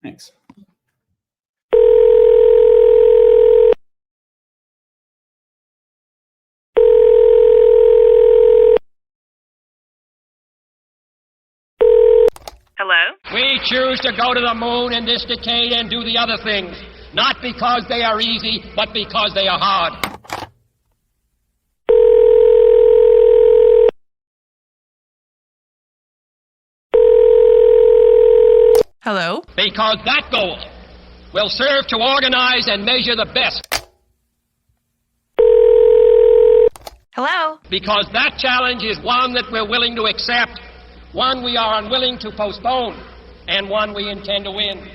Thanks. Hello? We choose to go to the moon in this decade and do the other things, not because they are easy, but because they are hard. Hello? Because that goal will serve to organize and measure the best. Hello? Because that challenge is one that we're willing to accept, one we are unwilling to postpone, and one we intend to win.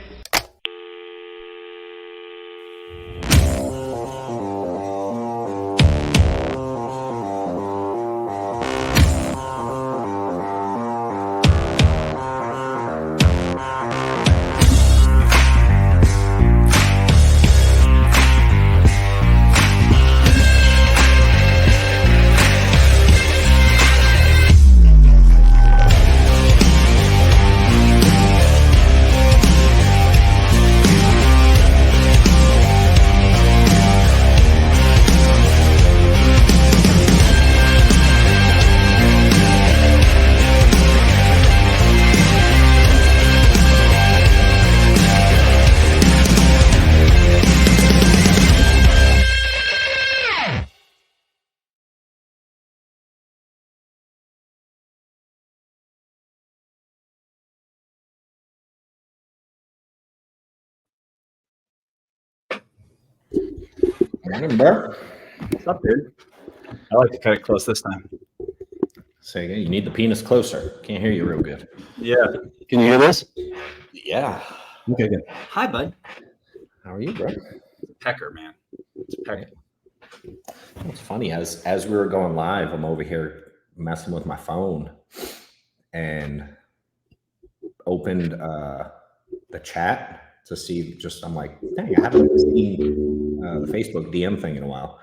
Morning, bro. What's up, dude? I like to cut it close this time. Say again. You need the penis closer. Can't hear you real good. Yeah. Can you hear this? Yeah. Okay, good. Hi, bud. How are you, bro? Pecker, man. It's Pecker. It's funny as we were going live, I'm over here messing with my phone and opened the chat to see. I'm like, dang, I haven't seen the Facebook DM thing in a while,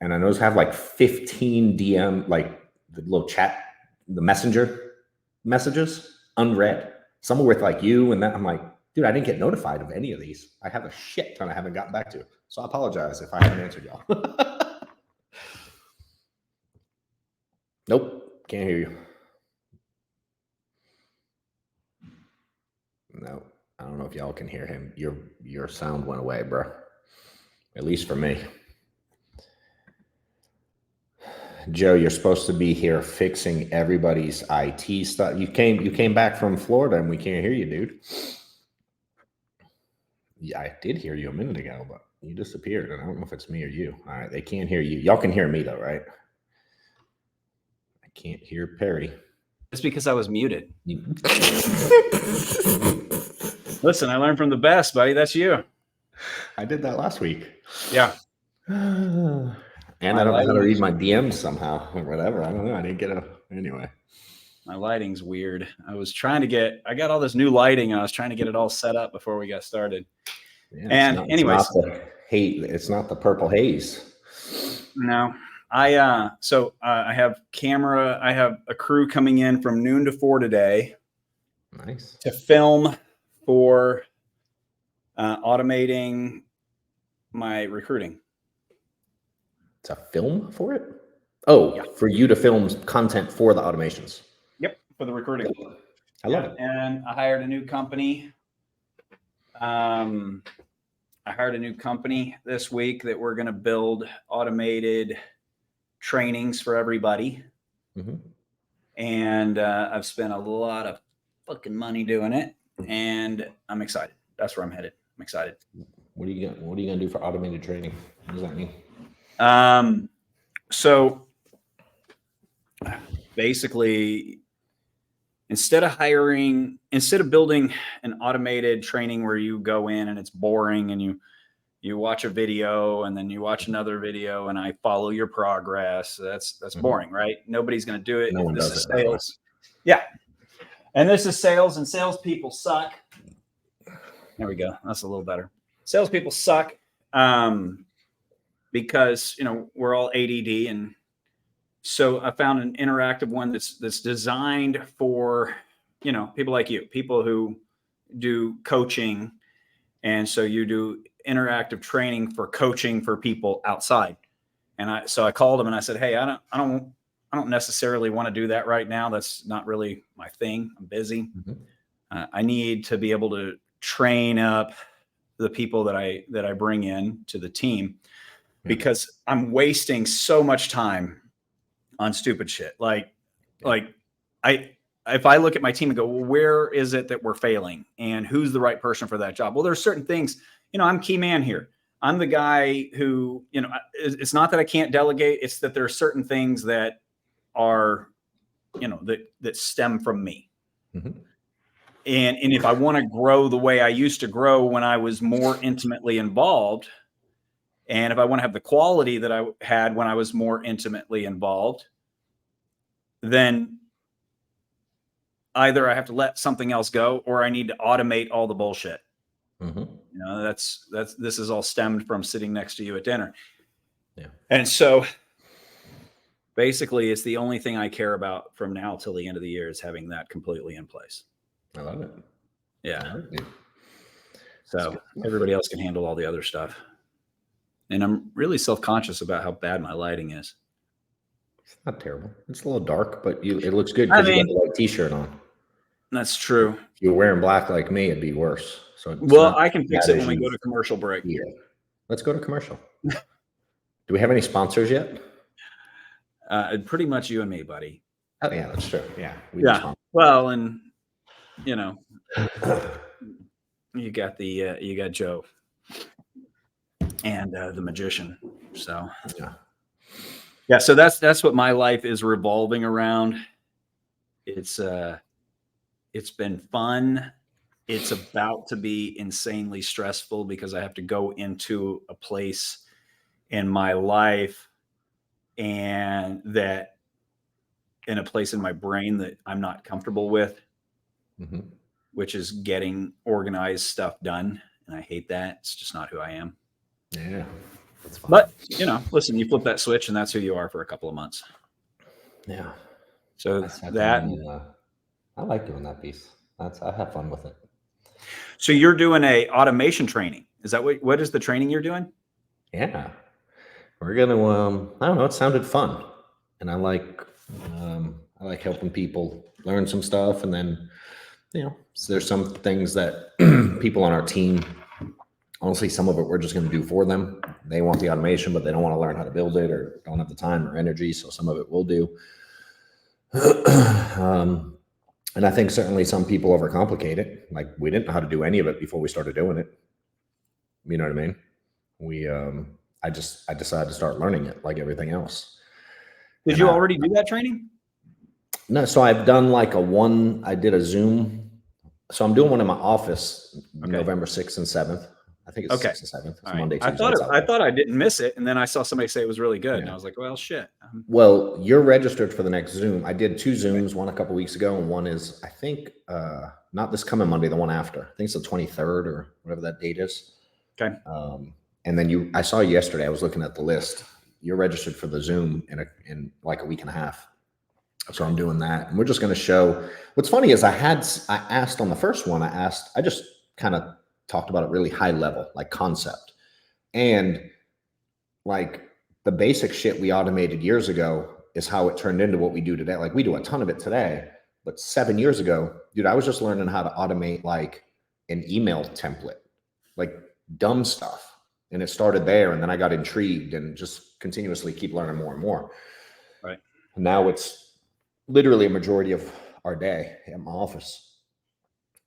and I noticed I have like 15 DM, like the little chat, the messenger messages unread. Some with like you and that. I'm like, dude, I didn't get notified of any of these. I have a shit ton I haven't gotten back to. So I apologize if I haven't answered y'all. Nope, can't hear you. No, I don't know if y'all can hear him. Your sound went away, bro. At least for me. Joe, you're supposed to be here fixing everybody's IT stuff. You came back from Florida and we can't hear you, dude. Yeah, I did hear you a minute ago, but you disappeared, and I don't know if it's me or you. All right, they can't hear you. Y'all can hear me though, right? I can't hear Perry. It's because I was muted. Listen, I learned from the best, buddy. That's you. I did that last week. Yeah. And I don't know how to read my DMs somehow or whatever. I don't know. I didn't get anyway. My lighting's weird. I got all this new lighting and I was trying to get it all set up before we got started. Yeah, and anyways, it's not the purple haze. No, I have camera. I have a crew coming in from noon to 4 today. Nice. To film for automating my recruiting. It's a film for it? Oh, yeah. For you to film content for the automations. Yep, for the recruiting. I love it. And I hired a new company. I hired a new company this week that we're going to build automated trainings for everybody. Mm-hmm. And I've spent a lot of fucking money doing it, and I'm excited. That's where I'm headed. I'm excited. What are you gonna do for automated training? What does that mean? So basically, instead of building an automated training where you go in and it's boring and you watch a video and then you watch another video and I follow your progress, that's boring, right? Nobody's going to do it. No one this does is it. sales. Yeah. And this is sales, and salespeople suck. There we go. That's a little better. Salespeople suck because, we're all ADD. And so I found an interactive one that's designed for, people like you, people who, do coaching. And so you do interactive training for coaching for people outside. And so I called him and I said, hey, I don't necessarily want to do that right now. That's not really my thing. I'm busy. I need to be able to train up the people that I bring in to the team, because I'm wasting so much time on stupid shit. If I look at my team and go, well, where is it that we're failing and who's the right person for that job? Well, there's certain things, I'm key man here. I'm the guy who, it's not that I can't delegate. It's that there are certain things that are, that stem from me. And if I want to grow the way I used to grow when I was more intimately involved, and if I want to have the quality that I had when I was more intimately involved, then either I have to let something else go or I need to automate all the bullshit. This is all stemmed from sitting next to you at dinner. And so basically it's the only thing I care about from now till the end of the year is having that completely in place. I love it. Yeah. So everybody else can handle all the other stuff. And I'm really self-conscious about how bad my lighting is. It's not terrible. It's a little dark, but it looks good because you got the white t-shirt on. That's true. If you're wearing black like me, it'd be worse. So I can fix it when we go to commercial break. Yeah. Let's go to commercial. Do we have any sponsors yet? Pretty much you and me, buddy. Oh yeah, that's true. Yeah. Well, and you got you got Joe and the magician. So yeah. So that's what my life is revolving around. It's been fun. It's about to be insanely stressful because I have to go into a place in my life and that in a place in my brain that I'm not comfortable with, which is getting organized stuff done. And I hate that. It's just not who I am. Yeah. That's fine. But, listen, you flip that switch and that's who you are for a couple of months. Yeah. So I like doing that piece. I have fun with it. So you're doing a automation training. Is that what is the training you're doing? Yeah. We're going to, I don't know. It sounded fun. And I like helping people learn some stuff. And then, so there's some things that people on our team, honestly, some of it we're just going to do for them. They want the automation, but they don't want to learn how to build it or don't have the time or energy. So some of it we'll do. And I think certainly some people overcomplicate it. Like we didn't know how to do any of it before we started doing it. You know what I mean? I decided to start learning it like everything else. Did you already do that training? No. So I've done I did a Zoom. So I'm doing one in my office, November 6th and 7th. I think it's 6th and 7th. It's Monday, Tuesday. I thought I didn't miss it. And then I saw somebody say it was really good. And I was like, well, shit. Well, you're registered for the next Zoom. I did 2 Zooms, one a couple weeks ago. And one is, I think, not this coming Monday, the one after. I think it's the 23rd or whatever that date is. Okay. And then I saw you yesterday. I was looking at the list. You're registered for the Zoom in like a week and a half. So I'm doing that. And we're just going to show. What's funny is I asked on the first one, I just kind of talked about it really high level, like concept. And like the basic shit we automated years ago is how it turned into what we do today. Like we do a ton of it today, but 7 years ago, dude, I was just learning how to automate like an email template, like dumb stuff. And it started there. And then I got intrigued and just continuously keep learning more and more. Right. Now it's literally a majority of our day at my office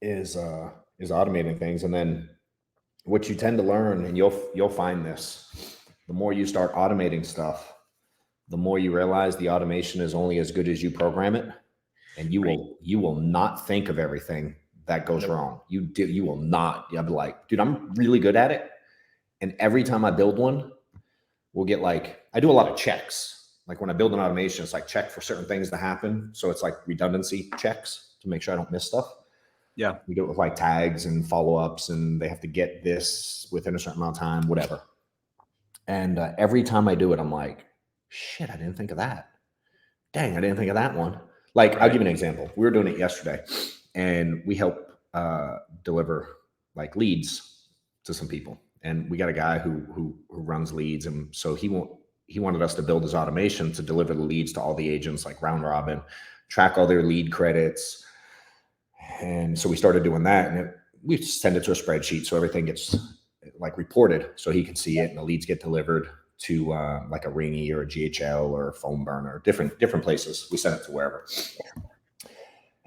is automating things. And then what you tend to learn, and you'll find this, the more you start automating stuff, the more you realize the automation is only as good as you program it. And you will not think of everything that goes wrong. You will not. You'll be like, dude, I'm really good at it. And every time I build one, we'll get I do a lot of checks. Like when I build an automation, it's like check for certain things to happen. So it's like redundancy checks to make sure I don't miss stuff. Yeah. We do it with like tags and follow-ups, and they have to get this within a certain amount of time, whatever. And every time I do it, I'm like, shit, I didn't think of that. Dang, I didn't think of that one. Like, I'll give you an example. We were doing it yesterday, and we help deliver like leads to some people. And we got a guy who runs leads. And so he wanted us to build his automation to deliver the leads to all the agents, like round robin, track all their lead credits. And so we started doing that, and we send it to a spreadsheet so everything gets like reported, so he can see it, and the leads get delivered to like a Ringy or a GHL or a Phone Burner, different places. We send it to wherever.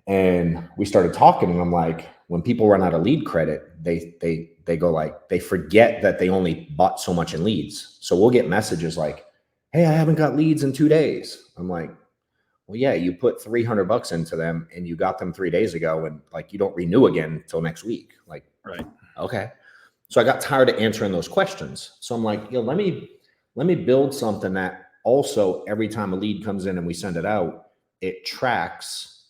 And we started talking, and I'm like, when people run out of lead credit, they go like, they forget that they only bought so much in leads. So we'll get messages like, hey, I haven't got leads in 2 days. I'm like, well, yeah, you put $300 into them and you got them 3 days ago, and like, you don't renew again until next week. Like, right. Okay. So I got tired of answering those questions. So I'm like, let me build something that also every time a lead comes in and we send it out, it tracks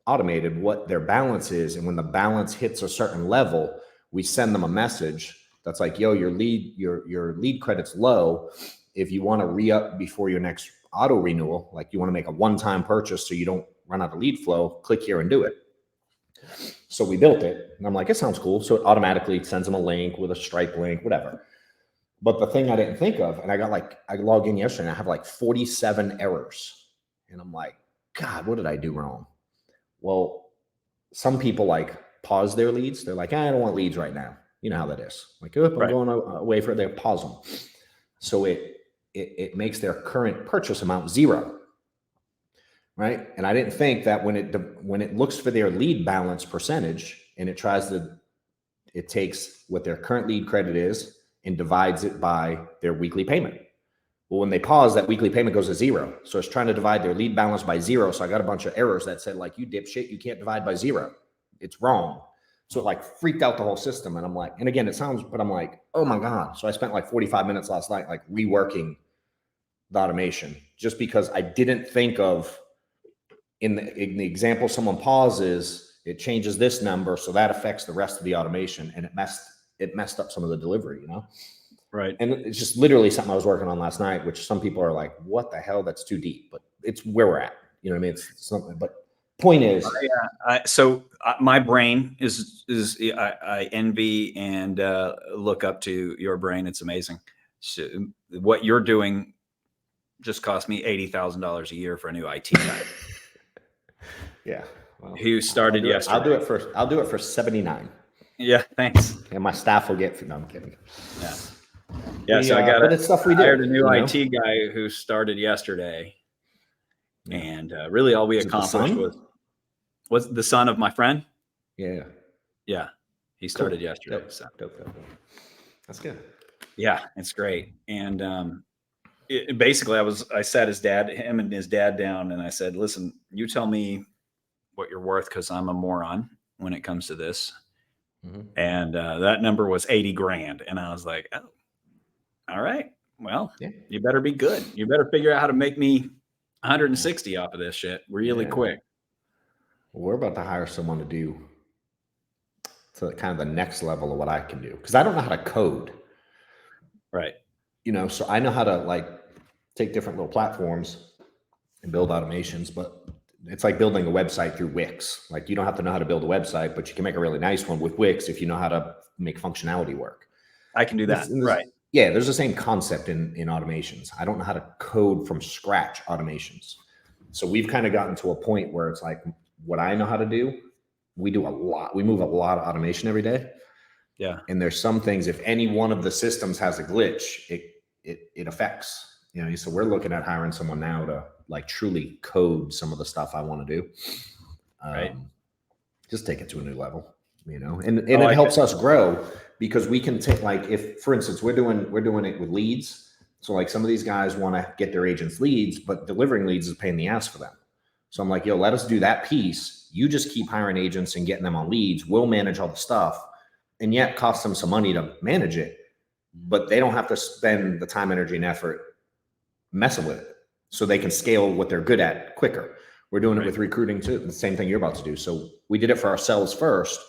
automated what their balance is. And when the balance hits a certain level, we send them a message that's like, yo, your lead credit's low. If you want to re-up before your next auto renewal, like you want to make a one-time purchase so you don't run out of lead flow, click here and do it. So we built it, and I'm like, it sounds cool. So it automatically sends them a link with a Stripe link, whatever. But the thing I didn't think of, and I logged in yesterday and I have like 47 errors. And I'm like, God, what did I do wrong? Well, some people like pause their leads. They're like, I don't want leads right now. You know how that is. Like, oh, I'm going away for it. They pause them. So it makes their current purchase amount 0. Right. And I didn't think that when it looks for their lead balance percentage and it takes what their current lead credit is and divides it by their weekly payment. Well, when they pause, that weekly payment goes to 0. So it's trying to divide their lead balance by 0. So I got a bunch of errors that said like, you dipshit, you can't divide by 0. It's wrong. So it like freaked out the whole system. And I'm like, and again, but I'm like, oh my God. So I spent like 45 minutes last night, like reworking the automation, just because I didn't think of, in the example, someone pauses, it changes this number. So that affects the rest of the automation, and it messed up some of the delivery, Right. And it's just literally something I was working on last night, which some people are like, what the hell? That's too deep, but it's where we're at. You know what I mean? It's something, but point is, my brain is I envy and look up to your brain. It's amazing. So what you're doing just cost me $80,000 a year for a new IT guy. Yeah. Well, who started yesterday. I'll do it for 79. Yeah. Thanks. And my staff will get, no, I'm kidding. Yeah. Yeah. So I hired a new IT guy who started yesterday. Yeah. And really all we accomplished was the son of my friend. Yeah. Yeah. He started yesterday. Dope. That's good. Yeah. It's great. And basically I sat him and his dad down, and I said, listen, you tell me what you're worth, because I'm a moron when it comes to this. Mm-hmm. And that number was 80 grand. And I was like, oh, all right. Well, You better be good. You better figure out how to make me 160 off of this shit really quick. Well, we're about to hire someone to do kind of the next level of what I can do, because I don't know how to code. Right. So I know how to like take different little platforms and build automations, but it's like building a website through Wix. Like, you don't have to know how to build a website, but you can make a really nice one with Wix if you know how to make functionality work. I can do that. Right. Yeah. There's the same concept in automations. I don't know how to code from scratch automations. So we've kind of gotten to a point where it's like, what I know how to do, we do a lot. We move a lot of automation every day. Yeah. And there's some things, if any one of the systems has a glitch, it affects, so we're looking at hiring someone now to like truly code some of the stuff I want to do. Right. Just take it to a new level, and it helps us grow, because we can take, like, if, for instance, we're doing it with leads. So like some of these guys want to get their agents leads, but delivering leads is a pain in the ass for them. So I'm like, yo, let us do that piece. You just keep hiring agents and getting them on leads. We'll manage all the stuff, and yet cost them some money to manage it, but they don't have to spend the time, energy, and effort messing with it, so they can scale what they're good at quicker. We're doing it with recruiting too. The same thing you're about to do. So we did it for ourselves first.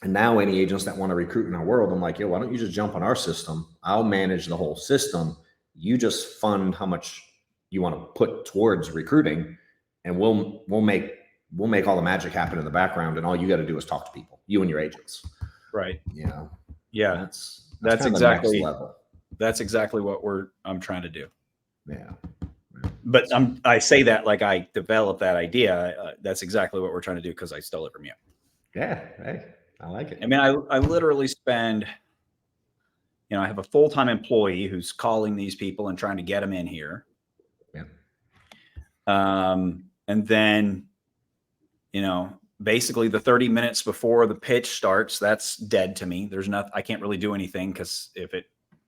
And now any agents that want to recruit in our world, I'm like, yo, why don't you just jump on our system? I'll manage the whole system. You just fund how much you want to put towards recruiting, and we'll make we'll make all the magic happen in the background, and all you got to do is talk to people, you and your agents. Right. You know. Yeah. That's That's kind of the next exactly level. That's exactly what I'm trying to do. Yeah. But I say that like I developed that idea. That's exactly what we're trying to do because I stole it from you. Yeah. Hey, I like it. I mean, I literally spend, I have a full-time employee who's calling these people and trying to get them in here. Yeah. And then, basically the 30 minutes before the pitch starts, that's dead to me. There's nothing, I can't really do anything because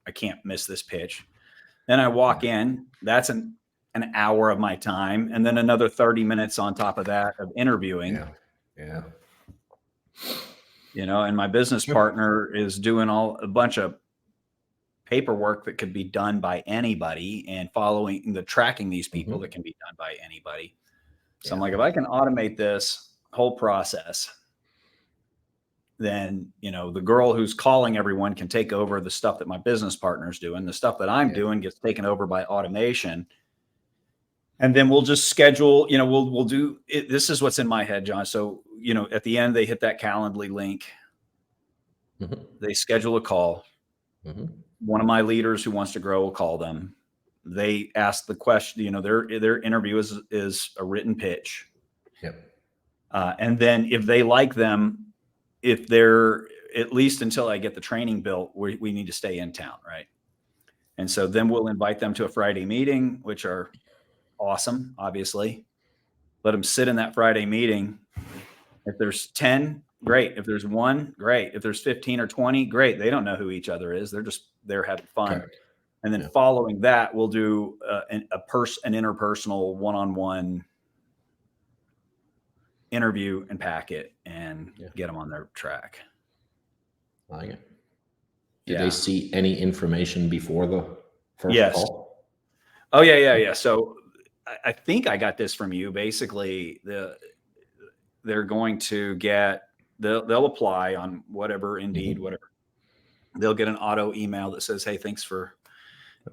I can't miss this pitch. Then I walk in, that's an hour of my time. And then another 30 minutes on top of that of interviewing. Yeah. And my business partner is doing a bunch of paperwork that could be done by anybody and tracking these people that can be done by anybody. So I'm like, if I can automate this whole process, then, the girl who's calling everyone can take over the stuff that my business partner's doing. The stuff that I'm doing gets taken over by automation. And then we'll just schedule, we'll do it. This is what's in my head, John. So, at the end, they hit that Calendly link. They schedule a call. One of my leaders who wants to grow will call them. They ask the question, their interview is a written pitch. Yep. And then if they like them, if they're at least until I get the training built, we need to stay in town. Right. And so then we'll invite them to a Friday meeting, which are awesome. Obviously, let them sit in that Friday meeting. If there's 10, great. If there's 1, great. If there's 15 or 20, great. They don't know who each other is. They're having fun. Correct. And then following that, we'll do an interpersonal one-on-one interview and packet and get them on their track. I like it. Did they see any information before the first call? Oh, yeah. So I think I got this from you. Basically, they're going to they'll apply on whatever, Indeed, whatever. They'll get an auto email that says, "Hey, thanks for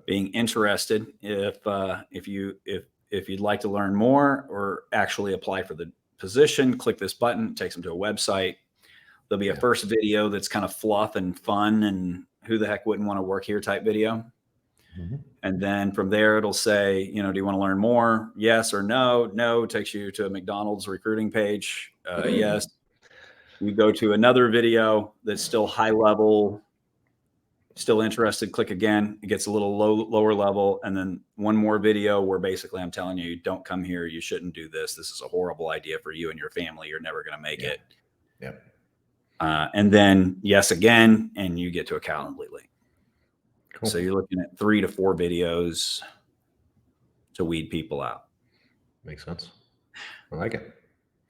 being interested. If you'd like to learn more or actually apply for the position, click this button." It takes them to a website. There'll be a first video that's kind of fluff and fun and who the heck wouldn't want to work here type video. And then from there, it'll say, do you want to learn more? Yes or no. No takes you to a McDonald's recruiting page. Yes. You go to another video that's still high level, still interested, click again. It gets a little lower level. And then one more video where basically I'm telling you, don't come here. You shouldn't do this. This is a horrible idea for you and your family. You're never going to make it. Yep. And then yes again, and you get to a Calendly link. Cool. So you're looking at 3 to 4 videos to weed people out. Makes sense. I like it.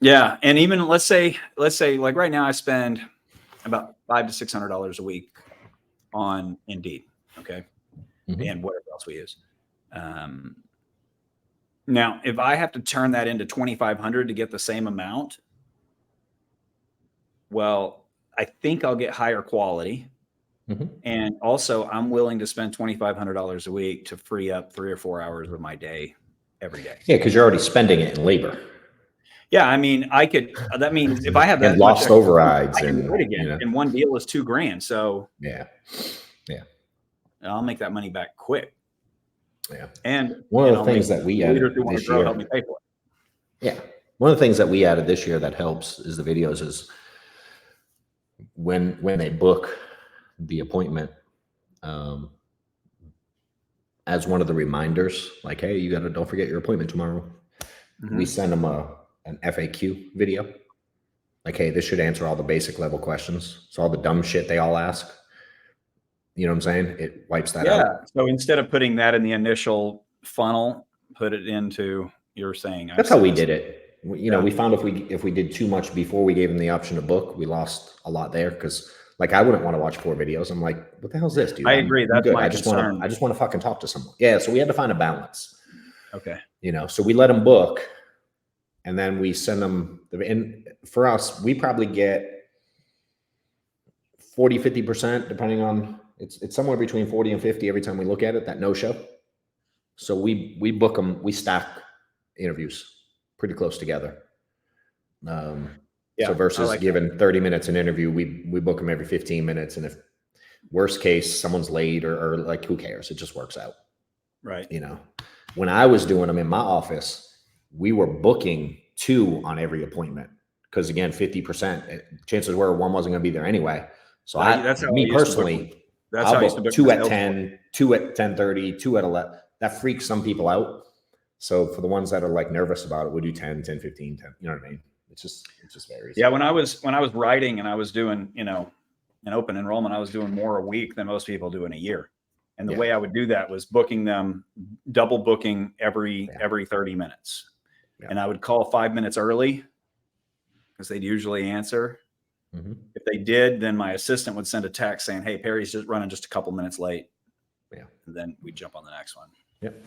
Yeah. And even let's say like right now I spend about $500 to $600 a week on Indeed. Okay. And whatever else we use. Now, if I have to turn that into $2,500 to get the same amount, well, I think I'll get higher quality. And also I'm willing to spend $2,500 a week to free up 3 or 4 hours of my day every day. Yeah. Cause you're already spending it in labor. Yeah. I mean, that means if I have that lost overrides I can do it again. And one deal is $2,000. So yeah. I'll make that money back quick. Yeah. And one of the things that we added this year, help me pay for it. Yeah. One of the things that we added this year that helps is the videos is when they book the appointment, as one of the reminders, like, hey, don't forget your appointment tomorrow. We send them an FAQ video. Like, hey, this should answer all the basic level questions. So all the dumb shit they all ask, you know what I'm saying? It wipes that out. Yeah. So instead of putting that in the initial funnel, put it into, you're saying. That's how we did it. We found if we did too much before we gave them the option to book, we lost a lot there. Cause like, I wouldn't want to watch 4 videos. I'm like, what the hell is this, dude? I agree. That's my I just want to fucking talk to someone. Yeah. So we had to find a balance. Okay. So we let them book and then we send them, and for us, we probably get 40, 50%, depending on, it's somewhere between 40 and 50 every time we look at it, that no show. So we book them, we stack interviews pretty close together. So versus giving 30 minutes an interview, we book them every 15 minutes. And if worst case, someone's late or like, who cares? It just works out. Right. You know, when I was doing them in my office, we were booking 2 on every appointment. Because again, 50%, chances were one wasn't going to be there anyway. So that's how me personally, I'll book 2 at 10, 2 at 10:30, 2 at 11. That freaks some people out. So for the ones that are like nervous about it, we do 10, 10, 15, 10. You know what I mean? It just varies. Yeah. When I was writing and I was doing, you know, an open enrollment, I was doing more a week than most people do in a year. And the way I would do that was booking them, double booking every 30 minutes. Yeah. And I would call 5 minutes early because they'd usually answer. Mm-hmm. If they did, then my assistant would send a text saying, hey, Perry's just running just a couple minutes late. Yeah. And then we'd jump on the next one. Yep.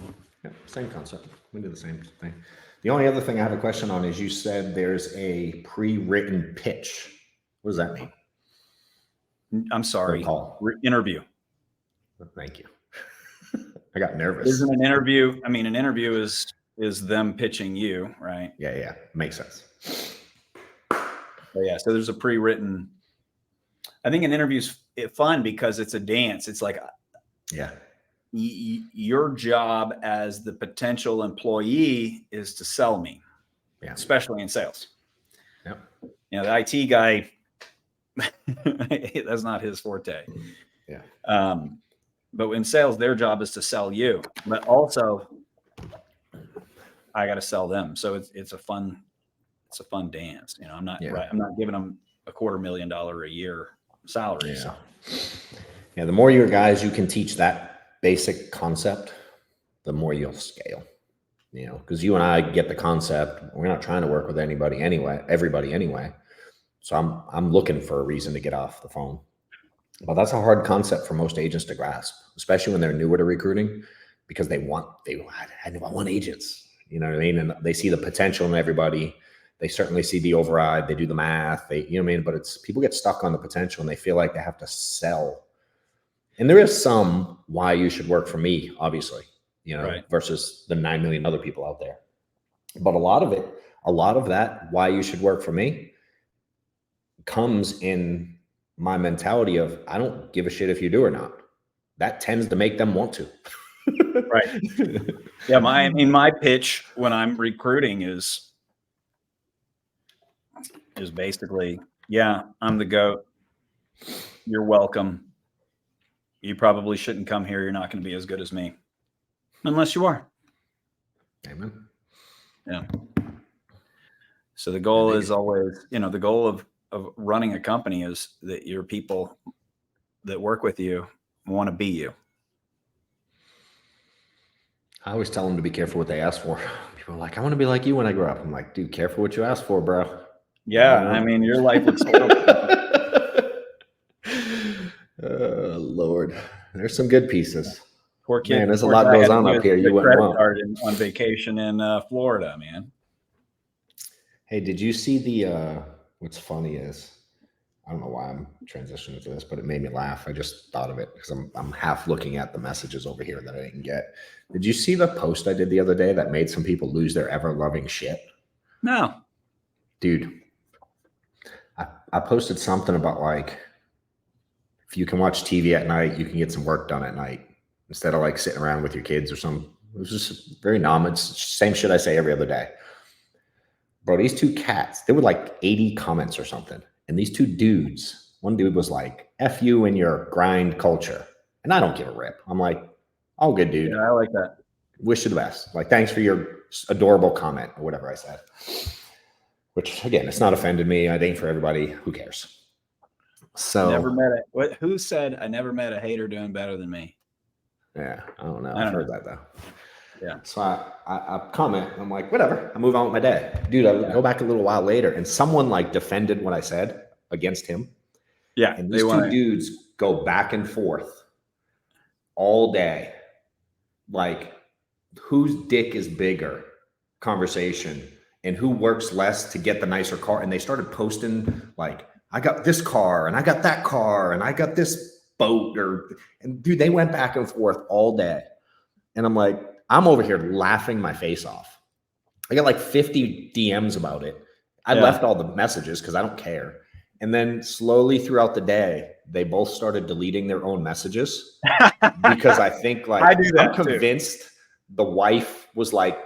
Same concept. We do the same thing. The only other thing I have a question on is you said there's a pre-written pitch. What does that mean? I'm sorry. Interview. Thank you. I got nervous. Isn't an interview? I mean, an interview is them pitching you, right? Yeah. Makes sense. So there's a pre-written. I think an interview's fun because it's a dance. It's like, your job as the potential employee is to sell me, especially in sales. Yep. You know, the IT guy, that's not his forte. Yeah. But in sales, their job is to sell you, but also I got to sell them. So it's a fun dance. You know, I'm not giving them $250,000 a year salary. Yeah. So. Yeah. The more your guys you can teach that basic concept, the more you'll scale, you know, because you and I get the concept. We're not trying to work with everybody anyway. So I'm looking for a reason to get off the phone. But that's a hard concept for most agents to grasp, especially when they're newer to recruiting, because I want agents, you know what I mean? And they see the potential in everybody. They certainly see the override. They do the math. You know what I mean? But people get stuck on the potential and they feel like they have to sell. And there is some why you should work for me, obviously, you know, versus the 9 million other people out there. But a lot of that, why you should work for me, comes in my mentality of, I don't give a shit if you do or not. That tends to make them want to. Right. Yeah. My pitch when I'm recruiting is basically, I'm the GOAT. You're welcome. You probably shouldn't come here. You're not going to be as good as me unless you are. Amen. Yeah. So the goal is always, you know, the goal of running a company is that your people that work with you want to be you. I always tell them to be careful what they ask for. People are like, I want to be like you when I grow up. I'm like, dude, careful what you ask for, bro. Yeah. I mean, your life looks horrible. Lord, there's some good pieces. Poor kid. Man, there's a lot goes on up here. You wouldn't want on vacation in Florida, man. Hey, did you see the? What's funny is, I don't know why I'm transitioning to this, but it made me laugh. I just thought of it because I'm half looking at the messages over here that I didn't get. Did you see the post I did the other day that made some people lose their ever loving shit? No, dude. I posted something about like, if you can watch TV at night, you can get some work done at night instead of like sitting around with your kids or something. It was just very it's same shit I say every other day. Bro, these 2 cats, they were like 80 comments or something. And these 2 dudes, one dude was like, F you and your grind culture. And I don't give a rip. I'm like, all good, dude. Yeah, I like that. Wish you the best. Like, thanks for your adorable comment or whatever I said. Which, again, it's not offended me. It ain't for everybody. Who cares? So never met who said I never met a hater doing better than me? Yeah, I don't know. I've heard that though. Yeah. So I comment. I'm like, whatever. I move on with my day, dude. I go back a little while later, and someone like defended what I said against him. Yeah, and these 2 dudes go back and forth all day, like whose dick is bigger conversation, and who works less to get the nicer car. And they started posting like, I got this car and I got that car and I got this boat and dude, they went back and forth all day. And I'm like, I'm over here laughing my face off. I got like 50 DMs about it. I left all the messages because I don't care. And then slowly throughout the day, they both started deleting their own messages because I think like I do that I'm convinced the wife was like,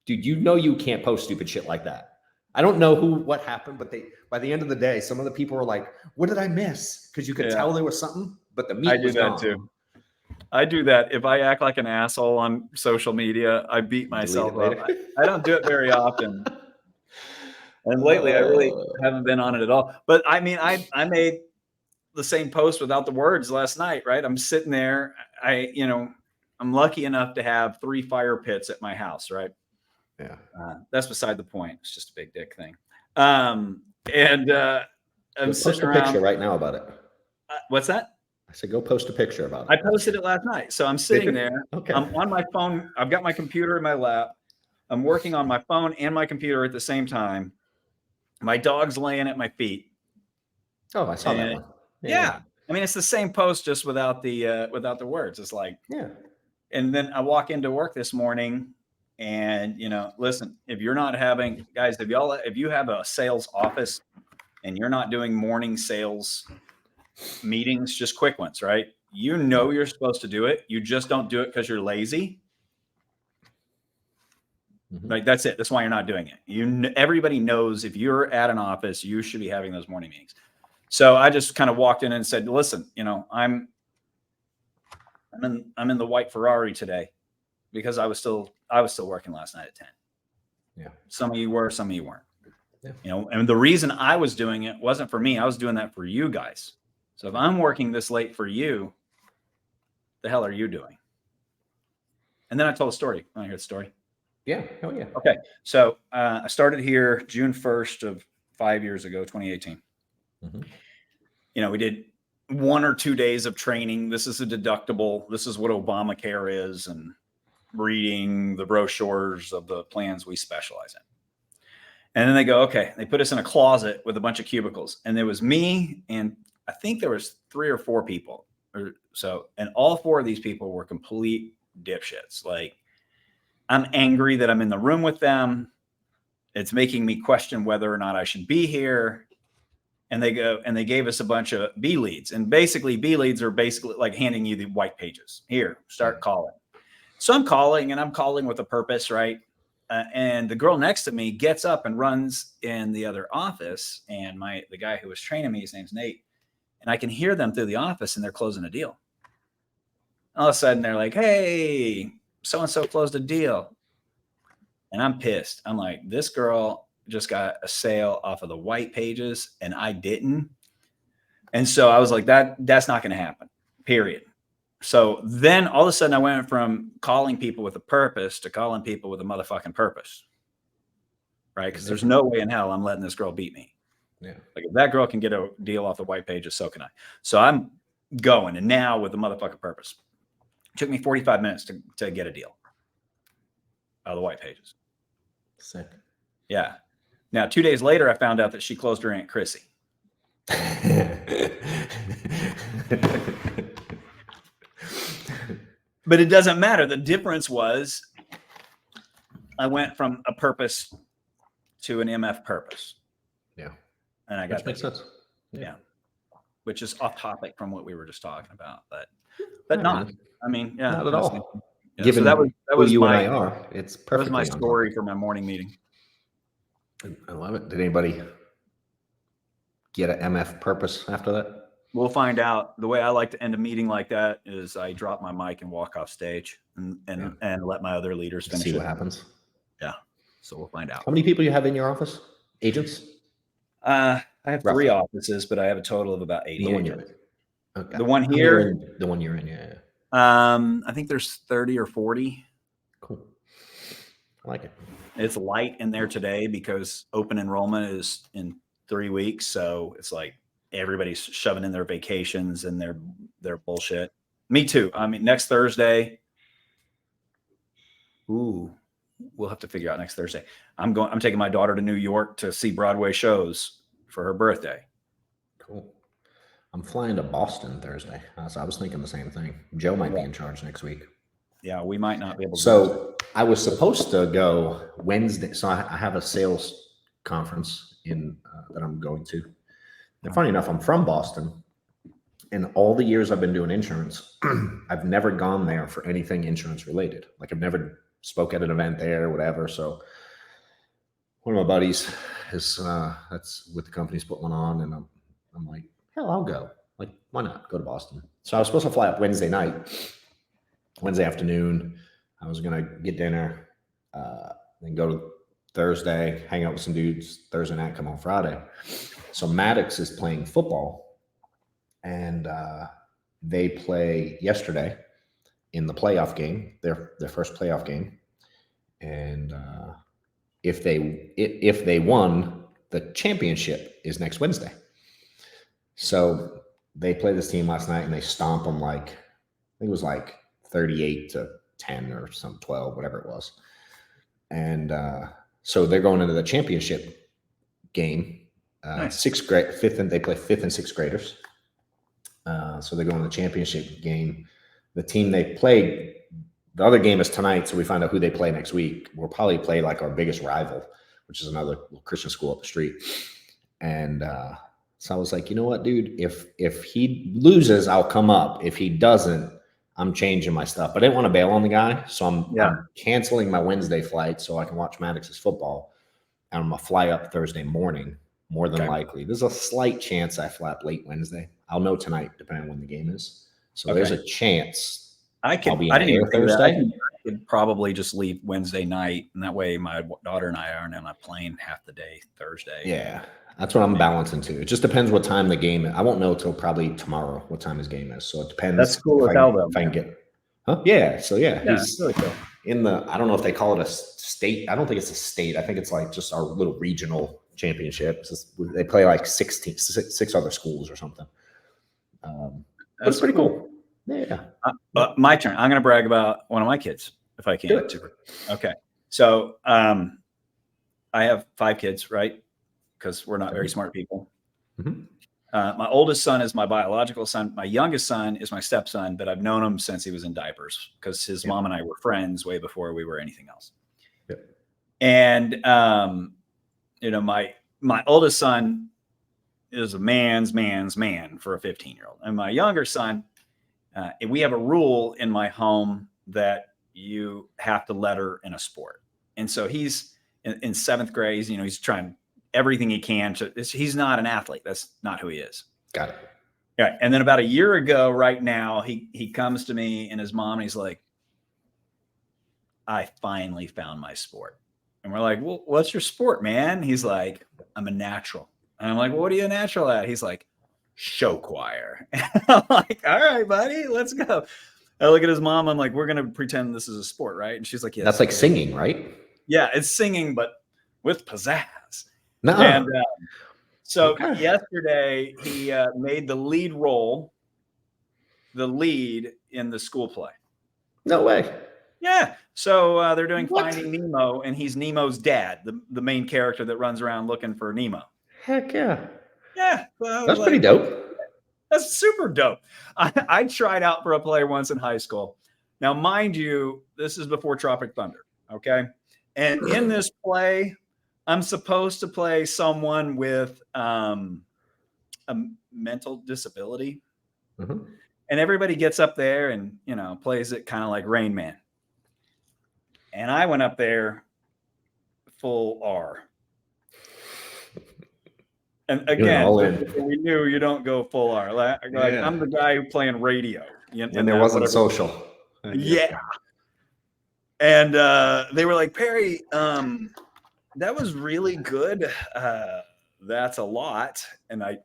dude, you know you can't post stupid shit like that. I don't know what happened, but by the end of the day, some of the people were like, what did I miss? Because you could tell there was something, but the meat was gone. Too. I do that. If I act like an asshole on social media, I beat myself up. I don't do it very often. And lately I really haven't been on it at all. But I mean, I made the same post without the words last night, right? I'm sitting there. I'm lucky enough to have 3 fire pits at my house, right? Yeah. That's beside the point. It's just a big dick thing. I'm sitting around. Post a picture right now about it. What's that? I said, go post a picture about it. I posted it last night. So I'm sitting there. Okay. I'm on my phone. I've got my computer in my lap. I'm working on my phone and my computer at the same time. My dog's laying at my feet. Oh, I saw that one. Yeah. I mean, it's the same post, just without the words. It's like, yeah. And then I walk into work this morning and, listen, if you're not having, guys, if you have a sales office and you're not doing morning sales meetings, just quick ones, right? You're supposed to do it. You just don't do it because you're lazy. Mm-hmm. Like, that's it. That's why you're not doing it. Everybody knows if you're at an office, you should be having those morning meetings. So I just kind of walked in and said, listen, I'm in the white Ferrari today because I was still working last night at 10. Yeah. Some of you were, some of you weren't. Yeah. And the reason I was doing it wasn't for me. I was doing that for you guys. So if I'm working this late for you, the hell are you doing? And then I told a story. Want to hear the story? Yeah. Hell yeah. Okay. So I started here June 1st of 5 years ago, 2018. Mm-hmm. We did 1 or 2 days of training. This is a deductible. This is what Obamacare is, and reading the brochures of the plans we specialize in. And then they go, okay, they put us in a closet with a bunch of cubicles, and there was me, and I think there was 3 or 4 people or so. And all 4 of these people were complete dipshits. Like, I'm angry that I'm in the room with them. It's making me question whether or not I should be here. And they gave us a bunch of B leads. And basically B leads are basically like handing you the white pages. Here, start calling. So I'm calling with a purpose, right? And the girl next to me gets up and runs in the other office. And the guy who was training me, his name's Nate. And I can hear them through the office, and they're closing a deal. All of a sudden they're like, hey, so-and-so closed a deal. And I'm pissed. I'm like, this girl just got a sale off of the white pages and I didn't. And so I was like, that's not going to happen, period. So then all of a sudden I went from calling people with a purpose to calling people with a motherfucking purpose. Right? Because there's no way in hell I'm letting this girl beat me. Yeah. Like, if that girl can get a deal off the white pages, so can I. So I'm going, and now with the motherfucking purpose. It took me 45 minutes to get a deal out of the white pages. Sick. Yeah. Now, 2 days later, I found out that she closed her Aunt Chrissy. But it doesn't matter. The difference was I went from a purpose to an MF purpose. Yeah. And I got that. Makes sense. Yeah. Which is off topic from what we were just talking about, but not. I mean, yeah, not at all. Yeah, Given so that was you and I are, it's perfect. That was my story for my morning meeting. I love it. Did anybody get an MF purpose after that? We'll find out. The way I like to end a meeting like that is I drop my mic and walk off stage and let my other leaders finish. See what happens. Yeah. So we'll find out. How many people you have in your office? Agents? I have roughly 3 offices, but I have a total of about 80. The one you're in. Okay. The one here. The one you're in, yeah. I think there's 30 or 40. Cool. I like it. It's light in there today because open enrollment is in 3 weeks. So it's like everybody's shoving in their vacations and their bullshit. Me too. I mean, next Thursday. Ooh, we'll have to figure out next Thursday. I'm taking my daughter to New York to see Broadway shows for her birthday. Cool. I'm flying to Boston Thursday. So I was thinking the same thing. Joe might be in charge next week. Yeah, we might not be able to. So I was supposed to go Wednesday. So I have a sales conference that I'm going to. And funny enough, I'm from Boston. And all the years I've been doing insurance, I've never gone there for anything insurance related. Like I've never spoke at an event there or whatever. So one of my buddies is that's with the company's put one on, and I'm like, hell, I'll go. Like, why not go to Boston? So I was supposed to fly up Wednesday afternoon. I was gonna get dinner, then go to Thursday, hang out with some dudes Thursday night, come on Friday. So Mavericks is playing football, and they play yesterday in the playoff game, their first playoff game, and if they won, the championship is next Wednesday. So they played this team last night and they stomped them like, I think it was like 38-10 or some 12, whatever it was. And so they're going into the championship game. Nice. They play fifth and sixth graders. So they're going to the championship game. The team they played, the other game is tonight, so we find out who they play next week. We'll probably play like our biggest rival, which is another Christian school up the street. And so I was like, you know what, dude, if he loses, I'll come up. If he doesn't, I'm changing my stuff. But I didn't want to bail on the guy, so I'm canceling my Wednesday flight so I can watch Mavericks' football. And I'm going to fly up Thursday morning, more than likely. There's a slight chance I fly up late Wednesday. I'll know tonight, depending on when the game is. So there's a chance I I'll be in I didn't even think Thursday. I could probably just leave Wednesday night, and that way my daughter and I aren't on a plane half the day Thursday. Yeah, that's what I'm balancing too. It just depends what time the game is. I won't know till probably tomorrow what time his game is. So it depends. That's cool as hell, though. If I can get, yeah. So yeah, It's really cool. in the. I don't know if they call it a state. I don't think it's a state. I think it's like just our little regional championship. They play like six other schools or something. That's pretty cool. Yeah. My turn. I'm going to brag about one of my kids, if I can. Do it. Okay. So I have 5 kids, right? Because we're not very smart people. Mm-hmm. My oldest son is my biological son. My youngest son is my stepson, but I've known him since he was in diapers because his mom and I were friends way before we were anything else. Yep. And, my oldest son is a man's man for a 15-year-old. And my younger son, we have a rule in my home that you have to letter in a sport. And so he's in 7th grade, he's trying everything he can he's not an athlete. That's not who he is. Got it. Yeah. And then about a year ago, right now, he comes to me and his mom, and he's like, I finally found my sport. And we're like, well, what's your sport, man? He's like, I'm a natural. And I'm like, well, what are you a natural at? He's like, show choir. And I'm like, all right, buddy, let's go. I look at his mom. I'm like, we're going to pretend this is a sport, right? And she's like, yes. That's like singing, right? Yeah, it's singing, but with pizzazz. No. And so yesterday he made the lead in the school play. No way. Yeah. So they're doing Finding Nemo, and he's Nemo's dad, the main character that runs around looking for Nemo. Heck yeah. Yeah. So that's pretty dope. That's super dope. I tried out for a play once in high school. Now, mind you, this is before Tropic Thunder. Okay. And in this play, I'm supposed to play someone with a mental disability. Mm-hmm. And everybody gets up there and, plays it kind of like Rain Man. And I went up there full R. And again, we knew you don't go full R. I'm the guy who playing radio. And there wasn't social. Yeah. And they were like, Perry, that was really good. That's a lot. And I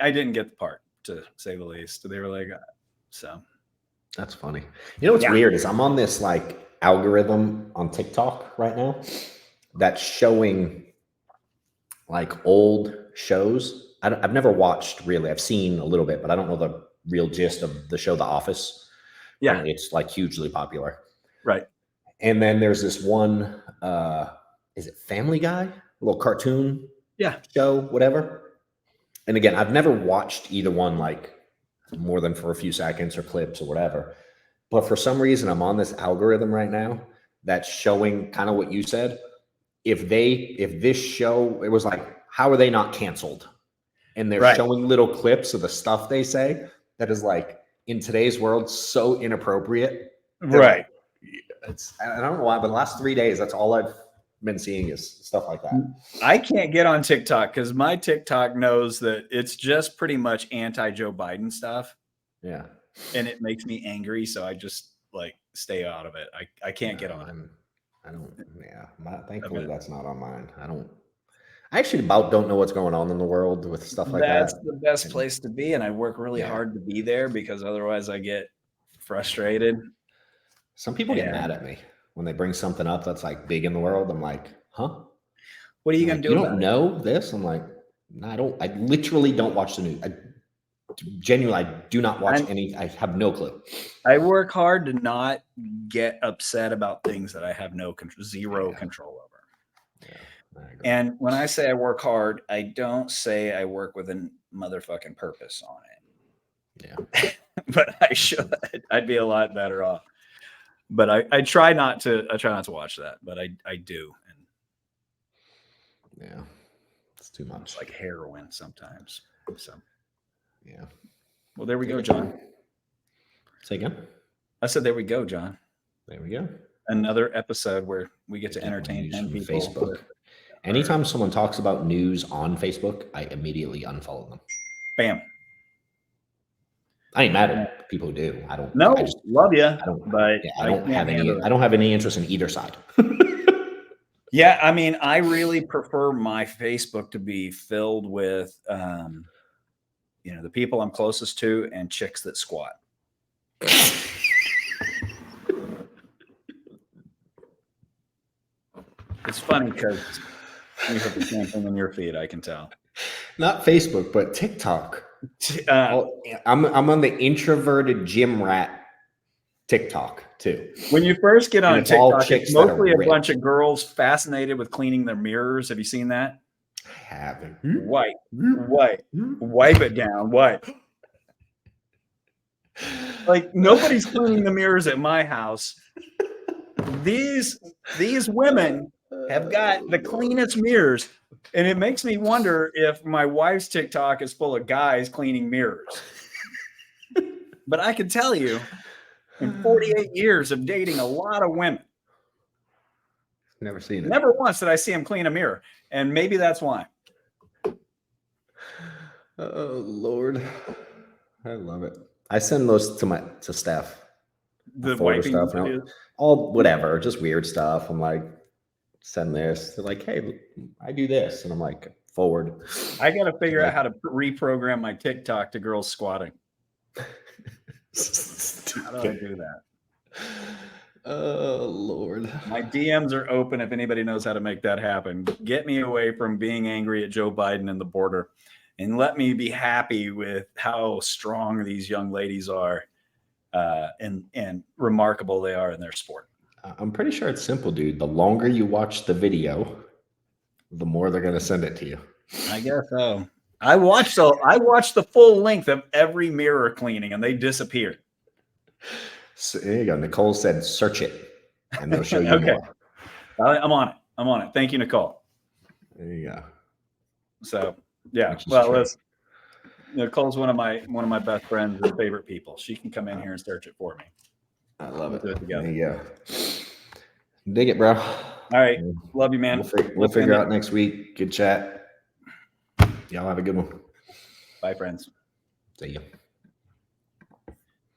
didn't get the part, to say the least. They were like, so. That's funny. You know what's weird is I'm on this like algorithm on TikTok right now that's showing like old shows. I've never watched really. I've seen a little bit, but I don't know the real gist of the show The Office. Yeah. It's like hugely popular. Right. And then there's this one, is it Family Guy? A little cartoon show, whatever. And again, I've never watched either one like more than for a few seconds or clips or whatever. But for some reason, I'm on this algorithm right now that's showing kind of what you said. if this show, it was like, how are they not canceled? And they're Right. showing little clips of the stuff they say that is like in today's world so inappropriate. Right. Like, I don't know why, but the last 3 days, that's all I've been seeing is stuff like that. I can't get on TikTok because my TikTok knows that it's just pretty much anti-Joe Biden stuff. Yeah. And it makes me angry. So I just like stay out of it. I can't get on it. I don't, yeah. Thankfully, that's not on mine. I actually about don't know what's going on in the world with stuff like that. That's the best place to be. And I work really hard to be there because otherwise I get frustrated. Some people get mad at me when they bring something up that's like big in the world. I'm like, huh? What are you going to do? You don't know this? I'm like, no, I literally don't watch the news. Genuinely, I do not watch any. I have no clue. I work hard to not get upset about things that I have zero control over. Yeah, and when I say I work hard, I don't say I work with a motherfucking purpose on it. Yeah. But I should. I'd be a lot better off. But I try not to. I try not to watch that, but I do. And yeah, it's too much. It's like heroin sometimes. So yeah. Well, there we go, John. Say again. I said, there we go, John. There we go. Another episode where we get to entertain 10 people. Facebook. Anytime someone talks about news on Facebook, I immediately unfollow them. Bam. I ain't mad at people who do. I don't. No, I just love you. I don't. But yeah, I don't have any. I don't have any interest in either side. Yeah, I mean, I really prefer my Facebook to be filled with, the people I'm closest to and chicks that squat. It's funny because you have the same thing in your feed, I can tell. Not Facebook, but TikTok. I'm on the introverted gym rat TikTok too. When you first get on TikTok, it's mostly a ripped. bunch of girls fascinated with cleaning their mirrors. Have you seen that? I haven't. Wipe it down, wipe. Like nobody's cleaning the mirrors at my house. These women have got the cleanest mirrors. And it makes me wonder if my wife's TikTok is full of guys cleaning mirrors. But I can tell you, in 48 years of dating a lot of women, never seen it. Never once did I see him clean a mirror. And maybe that's why. Oh, Lord. I love it. I send those to Steph. The wiping stuff. All whatever, just weird stuff. I'm like, send this. They're like, hey, I do this. And I'm like, forward. I got to figure out how to reprogram my TikTok to girls squatting. How do I do that? Oh, Lord. My DMs are open if anybody knows how to make that happen. Get me away from being angry at Joe Biden and the border and let me be happy with how strong these young ladies are and remarkable they are in their sport. I'm pretty sure it's simple, dude. The longer you watch the video, the more they're going to send it to you. I guess so. I watched the full length of every mirror cleaning and they disappeared. So there you go. Nicole said, search it and they'll show you okay. more. I'm on it. Thank you, Nicole. There you go. So yeah, well, Nicole's one of my best friends and favorite people. She can come in here and search it for me. I love it. Do it together. There you go. Dig it, bro. All right. Love you, man. We'll figure out next week. Good chat. Y'all have a good one. Bye, friends. See you.